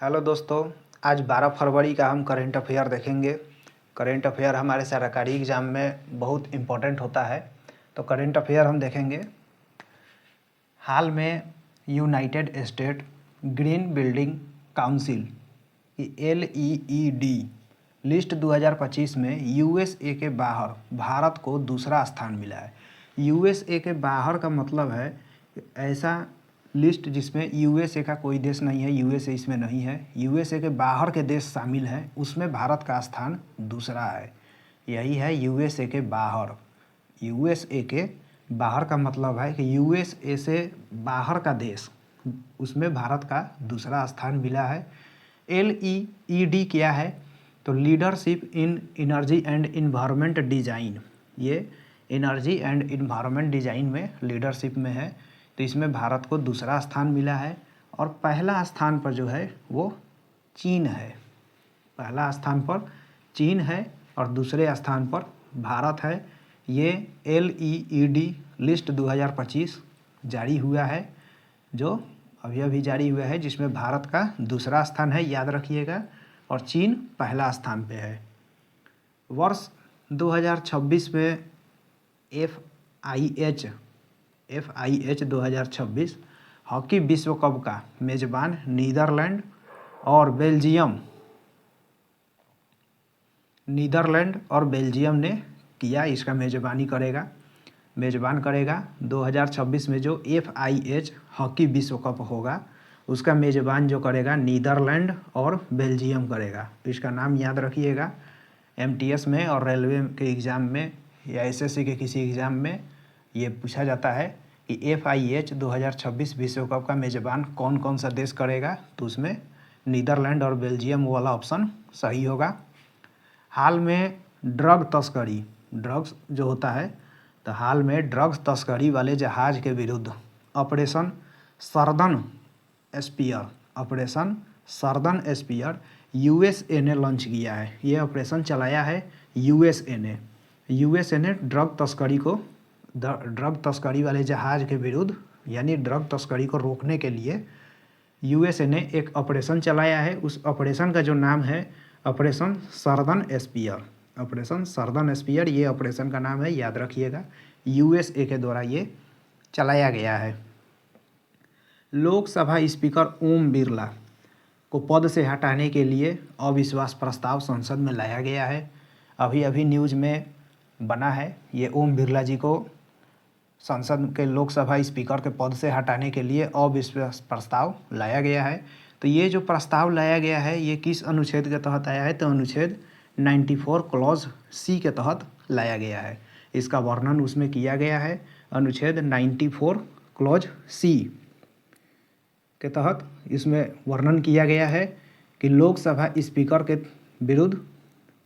Hello दोस्तों, आज 12 फरवरी का हम करेंट अफेयर देखेंगे। करेंट अफेयर हमारे सरकारी एग्ज़ाम में बहुत इम्पोर्टेंट होता है। तो करेंट अफेयर हम देखेंगे। हाल में United state green building council LEED list 2025 में USA के बाहर भारत को दूसरा स्थान मिला है। USA के बाहर का मतलब है ऐसा लिस्ट जिसमें USA का कोई देश नहीं है, USA इसमें नहीं है, USA के बाहर के देश शामिल हैं, उसमें भारत का स्थान दूसरा है। यही है USA के बाहर। USA के बाहर का मतलब है कि USA से बाहर का देश, उसमें भारत का दूसरा स्थान मिला है। LEED क्या है? तो leadership in energy and environment design, ये एनर्जी एंड इन्वायरमेंट डिज़ाइन में लीडरशिप में है। तो इसमें भारत को दूसरा स्थान मिला है और पहला स्थान पर जो है वो चीन है। पहला स्थान पर चीन है और दूसरे स्थान पर भारत है। ये LEED लिस्ट 2025 जारी हुआ है, जो अभी जारी हुआ है, जिसमें भारत का दूसरा स्थान है, याद रखिएगा, और चीन पहला स्थान पे है। वर्ष 2026 में FIH 2026 हॉकी विश्व कप का मेज़बान नीदरलैंड और बेल्जियम ने किया। इसका मेज़बान करेगा 2026 में जो FIH हॉकी विश्व कप होगा, उसका मेज़बान जो करेगा नीदरलैंड और बेल्जियम करेगा। तो इसका नाम याद रखिएगा। MTS में और रेलवे के एग्ज़ाम में या SSC के किसी एग्ज़ाम में ये पूछा जाता है कि FIH 2026 विश्व कप का मेज़बान कौन कौन सा देश करेगा, तो उसमें नीदरलैंड और बेल्जियम वाला ऑप्शन सही होगा। हाल में ड्रग्स जो होता है, तो हाल में ड्रग्स तस्करी वाले जहाज़ के विरुद्ध ऑपरेशन सर्दन स्पीयर USA ने लॉन्च किया है। ये ऑपरेशन चलाया है USA ने ड्रग तस्करी वाले जहाज़ के विरुद्ध, यानी ड्रग तस्करी को रोकने के लिए USA ने एक ऑपरेशन चलाया है। उस ऑपरेशन का जो नाम है ऑपरेशन सर्दन स्पीयर, ये ऑपरेशन का नाम है, याद रखिएगा। USA के द्वारा ये चलाया गया है। लोकसभा स्पीकर ओम बिरला को पद से हटाने के लिए अविश्वास प्रस्ताव संसद में लाया गया है। अभी न्यूज़ में बना है, ये ओम बिरला जी को संसद के लोकसभा स्पीकर के पद से हटाने के लिए अविश्वास प्रस्ताव लाया गया है। तो ये जो प्रस्ताव लाया गया है, ये किस अनुच्छेद के तहत आया है? तो अनुच्छेद 94 क्लॉज C के तहत लाया गया है। इसका वर्णन उसमें किया गया है। अनुच्छेद 94 क्लॉज C के तहत इसमें वर्णन किया गया है कि लोकसभा स्पीकर के विरुद्ध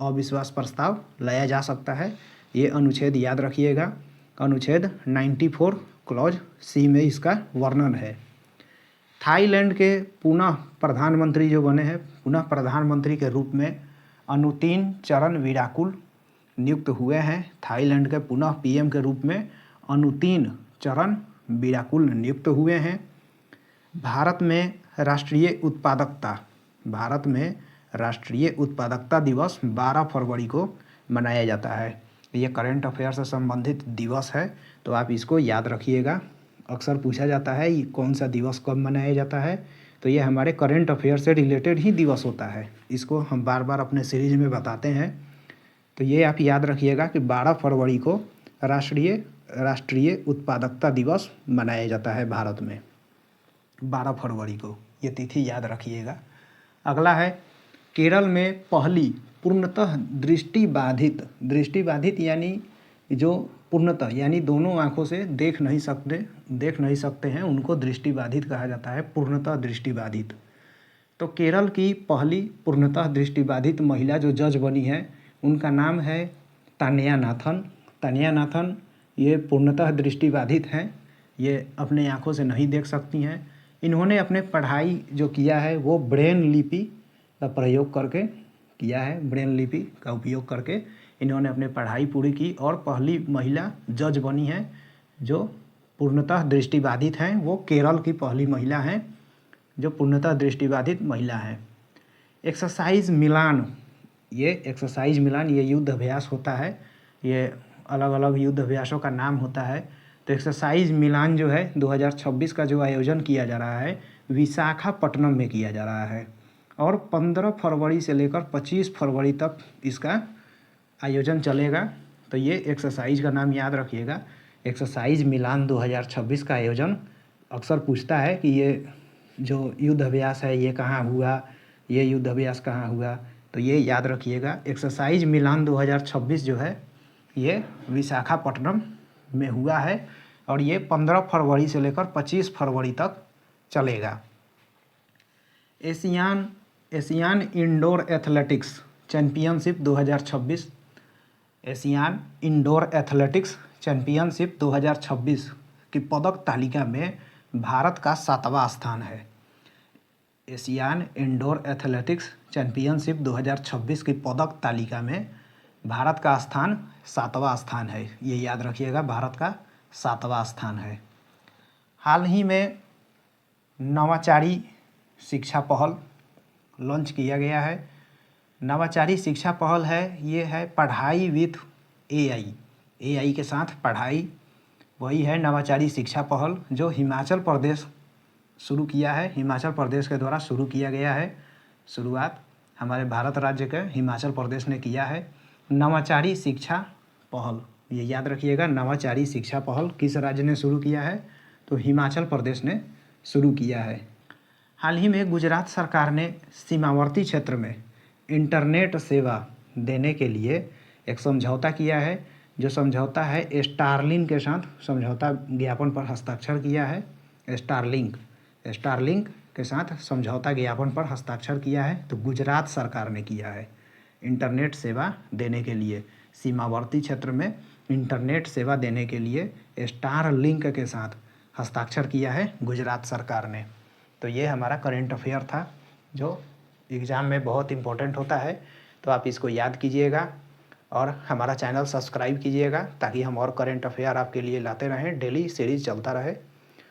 अविश्वास प्रस्ताव लाया जा सकता है। ये अनुच्छेद याद रखिएगा। अनुच्छेद 94 क्लॉज C में इसका वर्णन है। थाईलैंड के पुनः प्रधानमंत्री जो बने हैं, पुनः प्रधानमंत्री के रूप में अनुतिन चरण वीराकुल नियुक्त हुए हैं। थाईलैंड के पुनः PM के रूप में अनुतिन चरण वीराकुल नियुक्त हुए हैं। भारत में राष्ट्रीय उत्पादकता दिवस 12 फरवरी को मनाया जाता है। ये करेंट अफेयर से संबंधित दिवस है, तो आप इसको याद रखिएगा। अक्सर पूछा जाता है ये कौन सा दिवस कब मनाया जाता है, तो ये हमारे करेंट अफेयर से रिलेटेड ही दिवस होता है। इसको हम बार बार अपने सीरीज में बताते हैं। तो ये आप याद रखिएगा कि 12 फरवरी को राष्ट्रीय उत्पादकता दिवस मनाया जाता है भारत में। 12 फरवरी को ये तिथि याद रखिएगा। अगला है केरल में पहली पूर्णतः दृष्टिबाधित यानी जो पूर्णतः यानी दोनों आँखों से देख नहीं सकते हैं, उनको दृष्टिबाधित कहा जाता है, पूर्णतः दृष्टिबाधित। तो केरल की पहली पूर्णतः दृष्टिबाधित महिला जो जज बनी है, उनका नाम है तान्या नाथन। ये पूर्णतः दृष्टिबाधित हैं, ये अपने आँखों से नहीं देख सकती हैं। इन्होंने अपने पढ़ाई जो किया है वो ब्रेन लिपि का प्रयोग करके किया है। ब्रेन लिपि का उपयोग करके इन्होंने अपनी पढ़ाई पूरी की और पहली महिला जज बनी है जो पूर्णतः दृष्टिबाधित हैं। वो केरल की पहली महिला हैं जो पूर्णतः दृष्टिबाधित महिला हैं। एक्सरसाइज मिलान, ये एक्सरसाइज मिलान ये युद्ध अभ्यास होता है, ये अलग अलग युद्ध अभ्यासों का नाम होता है। तो एक्सरसाइज मिलान जो है 2026 का जो आयोजन किया जा रहा है विशाखापट्टनम में किया जा रहा है और 15 फरवरी से लेकर 25 फरवरी तक इसका आयोजन चलेगा। तो ये एक्सरसाइज का नाम याद रखिएगा, एक्सरसाइज मिलान 2026 का आयोजन। अक्सर पूछता है कि ये जो युद्ध अभ्यास है ये कहाँ हुआ, ये युद्ध अभ्यास कहाँ हुआ, तो ये याद रखिएगा एक्सरसाइज मिलान 2026 जो है ये विशाखापट्टनम में हुआ है और ये 15 फरवरी से लेकर 25 फरवरी तक चलेगा। Asian indoor athletics championship 2026, Asian indoor athletics championship 2026 की पदक तालिका में भारत का 7वां स्थान है। एशियान इंडोर एथलेटिक्स चैम्पियनशिप 2026 की पदक तालिका में भारत का स्थान 7वां स्थान है, ये याद रखिएगा, भारत का 7वां स्थान है। हाल ही में नवाचारी शिक्षा पहल लॉन्च किया गया है। नवाचारी शिक्षा पहल है, ये है पढ़ाई विथ एआई के साथ पढ़ाई, वही है नवाचारी शिक्षा पहल जो हिमाचल प्रदेश शुरू किया है, हिमाचल प्रदेश के द्वारा शुरू किया गया है। शुरुआत हमारे भारत राज्य के हिमाचल प्रदेश ने किया है। नवाचारी शिक्षा पहल ये याद रखिएगा, नवाचारी शिक्षा पहल किस राज्य ने शुरू किया है, तो हिमाचल प्रदेश ने शुरू किया है। हाल ही में गुजरात सरकार ने सीमावर्ती क्षेत्र में इंटरनेट सेवा देने के लिए एक समझौता किया है, जो समझौता है स्टारलिंक के साथ समझौता ज्ञापन पर हस्ताक्षर किया है। स्टारलिंक के साथ समझौता ज्ञापन पर हस्ताक्षर किया है, तो गुजरात सरकार ने किया है। इंटरनेट सेवा देने के लिए सीमावर्ती क्षेत्र में इंटरनेट सेवा देने के लिए स्टारलिंक के साथ हस्ताक्षर किया है गुजरात सरकार ने। तो ये हमारा करेंट अफेयर था जो एग्ज़ाम में बहुत इम्पोर्टेंट होता है, तो आप इसको याद कीजिएगा और हमारा चैनल सब्सक्राइब कीजिएगा ताकि हम और करेंट अफेयर आपके लिए लाते रहें, डेली सीरीज़ चलता रहे।